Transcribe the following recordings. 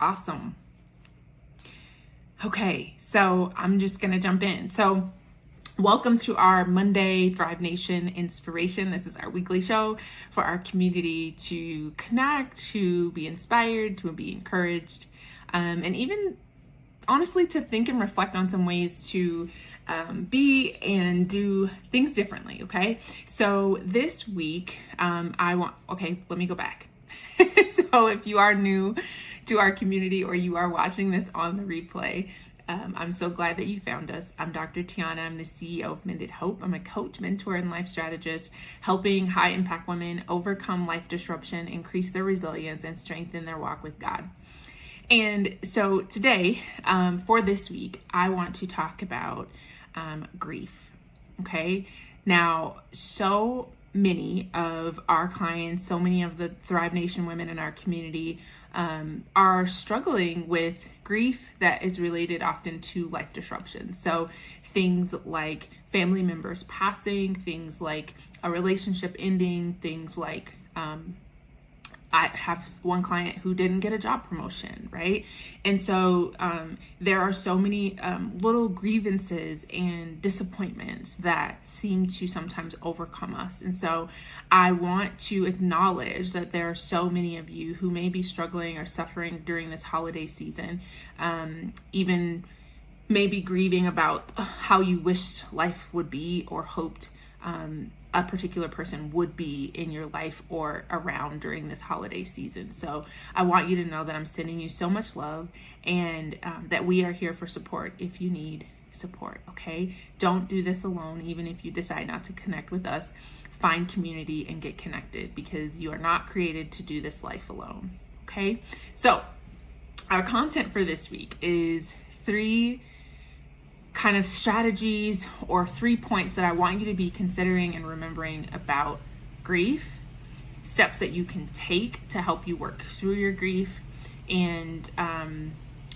Awesome. Okay, so I'm just going to jump in. So welcome to our Monday Thrive Nation Inspiration. This is our weekly show for our community to connect, to be inspired, to be encouraged, and even honestly to think and reflect on some ways to be and do things differently, okay? So this week, let me go back. So if you are new to our community or you are watching this on the replay, I'm so glad that you found us. I'm Dr. Tiana. I'm the CEO of Mended Hope. I'm a coach, mentor, and life strategist, helping high impact women overcome life disruption, increase their resilience, and strengthen their walk with God. And so today, for this week, I want to talk about grief. Okay. Now, so many of our clients, so many of the Thrive Nation women in our community are struggling with grief that is related often to life disruption. So things like family members passing, things like a relationship ending, things like I have one client who didn't get a job promotion, right? And so there are so many little grievances and disappointments that seem to sometimes overcome us. And so I want to acknowledge that there are so many of you who may be struggling or suffering during this holiday season, even maybe grieving about how you wished life would be or hoped a particular person would be in your life or around during this holiday season. So I want you to know that I'm sending you so much love and that we are here for support if you need support, okay? Don't do this alone. Even if you decide not to connect with us, find community and get connected because you are not created to do this life alone, okay? So our content for this week is 3 kind of strategies or 3 points that I want you to be considering and remembering about grief, steps that you can take to help you work through your grief, and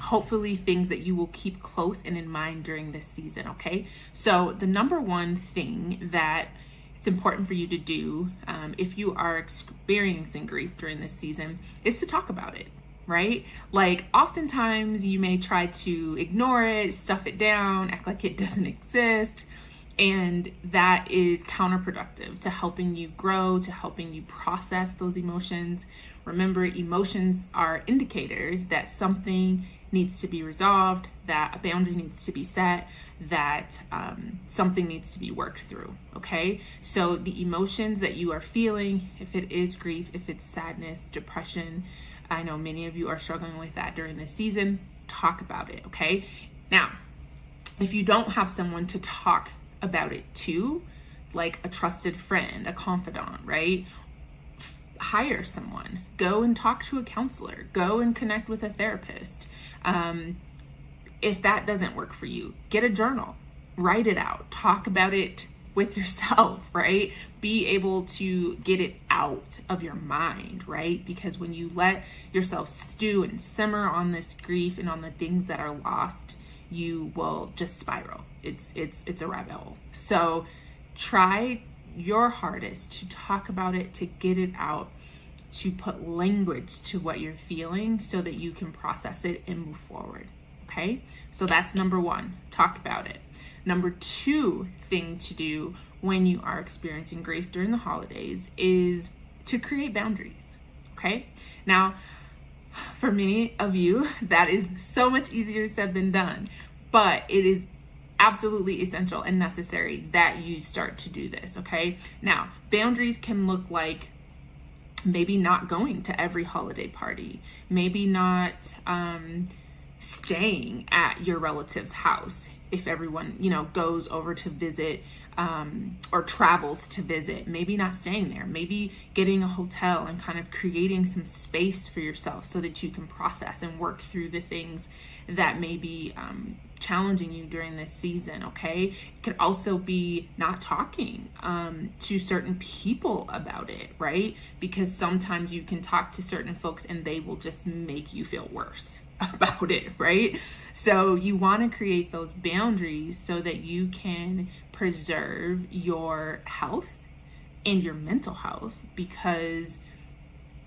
hopefully things that you will keep close and in mind during this season, okay? So the number one thing that it's important for you to do if you are experiencing grief during this season is to talk about it. Right? Like oftentimes you may try to ignore it, stuff it down, act like it doesn't exist. And that is counterproductive to helping you grow, to helping you process those emotions. Remember, emotions are indicators that something needs to be resolved, that a boundary needs to be set, that something needs to be worked through, okay? So the emotions that you are feeling, if it is grief, if it's sadness, depression, I know many of you are struggling with that during this season. Talk about it, okay? Now, if you don't have someone to talk about it to, like a trusted friend, a confidant, right? Hire someone. Go and talk to a counselor. Go and connect with a therapist. If that doesn't work for you, get a journal. Write it out. Talk about it with yourself, right? Be able to get it out of your mind, right? Because when you let yourself stew and simmer on this grief and on the things that are lost, you will just spiral. It's a rabbit hole. So try your hardest to talk about it, to get it out, to put language to what you're feeling so that you can process it and move forward, okay? So that's number 1, talk about it. Number 2 thing to do when you are experiencing grief during the holidays is to create boundaries, okay? Now, for many of you, that is so much easier said than done, but it is absolutely essential and necessary that you start to do this, okay? Now, boundaries can look like maybe not going to every holiday party, maybe not staying at your relative's house if everyone, goes over to visit or travels to visit, maybe not staying there, maybe getting a hotel and kind of creating some space for yourself so that you can process and work through the things that may be challenging you during this season, okay? It could also be not talking to certain people about it, right? Because sometimes you can talk to certain folks and they will just make you feel worse about it, right? So you want to create those boundaries so that you can preserve your health and your mental health, because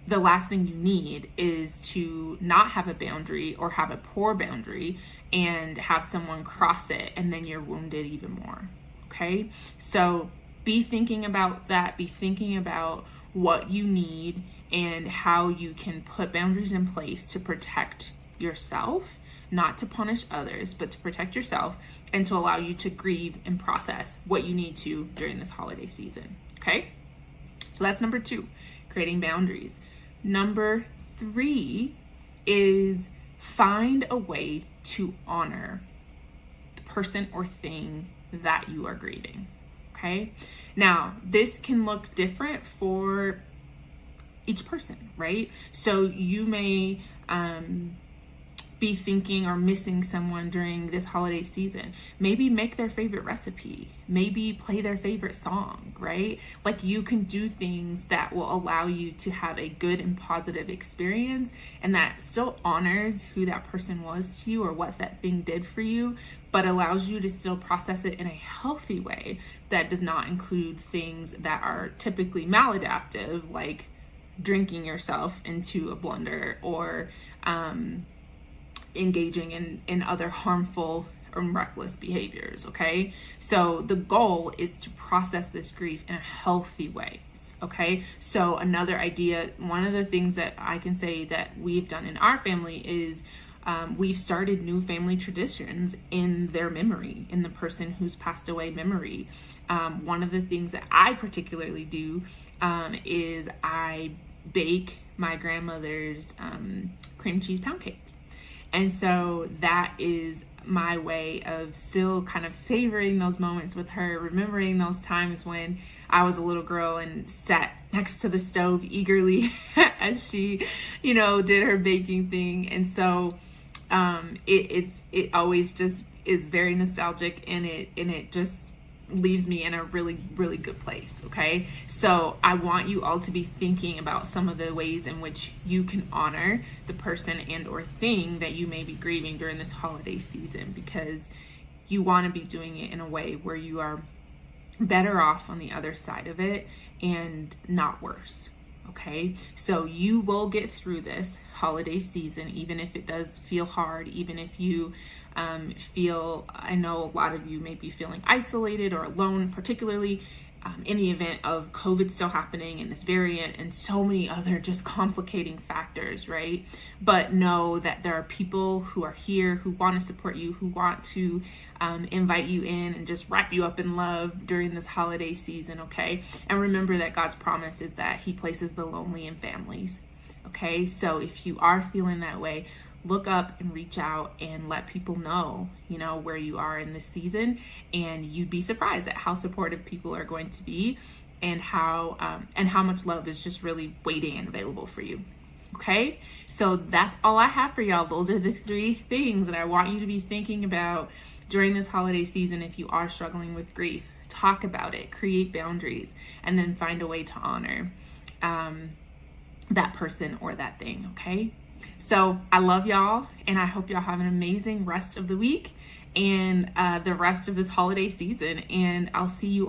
the last thing you need is to not have a boundary or have a poor boundary and have someone cross it and then you're wounded even more. Okay? So be thinking about that. Be thinking about what you need and how you can put boundaries in place to protect yourself, not to punish others, but to protect yourself and to allow you to grieve and process what you need to during this holiday season. Okay? So that's number 2, creating boundaries. Number 3 is find a way to honor the person or thing that you are grieving. Okay? Now, this can look different for each person, right? So you may be thinking or missing someone during this holiday season. Maybe make their favorite recipe, maybe play their favorite song, right? Like, you can do things that will allow you to have a good and positive experience, and that still honors who that person was to you or what that thing did for you, but allows you to still process it in a healthy way that does not include things that are typically maladaptive, like drinking yourself into a blender or engaging in other harmful or reckless behaviors. Okay, so the goal is to process this grief in a healthy way. Okay, so another idea, one of the things that I can say that we've done in our family is we've started new family traditions in their memory, in the person who's passed away memory. One of the things that I particularly do is I bake my grandmother's cream cheese pound cake. And so that is my way of still kind of savoring those moments with her, remembering those times when I was a little girl and sat next to the stove eagerly as she, did her baking thing. And so it always just is very nostalgic, and it just leaves me in a really, really good place. Okay, so I want you all to be thinking about some of the ways in which you can honor the person and or thing that you may be grieving during this holiday season, because you want to be doing it in a way where you are better off on the other side of it and not worse. Okay, so you will get through this holiday season, even if it does feel hard, even if you I know a lot of you may be feeling isolated or alone, particularly in the event of COVID still happening and this variant and so many other just complicating factors, right? But know that there are people who are here who want to support you, who want to invite you in and just wrap you up in love during this holiday season, okay? And remember that God's promise is that He places the lonely in families, okay? So if you are feeling that way, look up and reach out and let people know, where you are in this season, and you'd be surprised at how supportive people are going to be, and how much love is just really waiting and available for you. Okay, so that's all I have for y'all. Those are the 3 things that I want you to be thinking about during this holiday season. If you are struggling with grief, talk about it, create boundaries, and then find a way to honor that person or that thing. Okay. So I love y'all, and I hope y'all have an amazing rest of the week and the rest of this holiday season. And I'll see you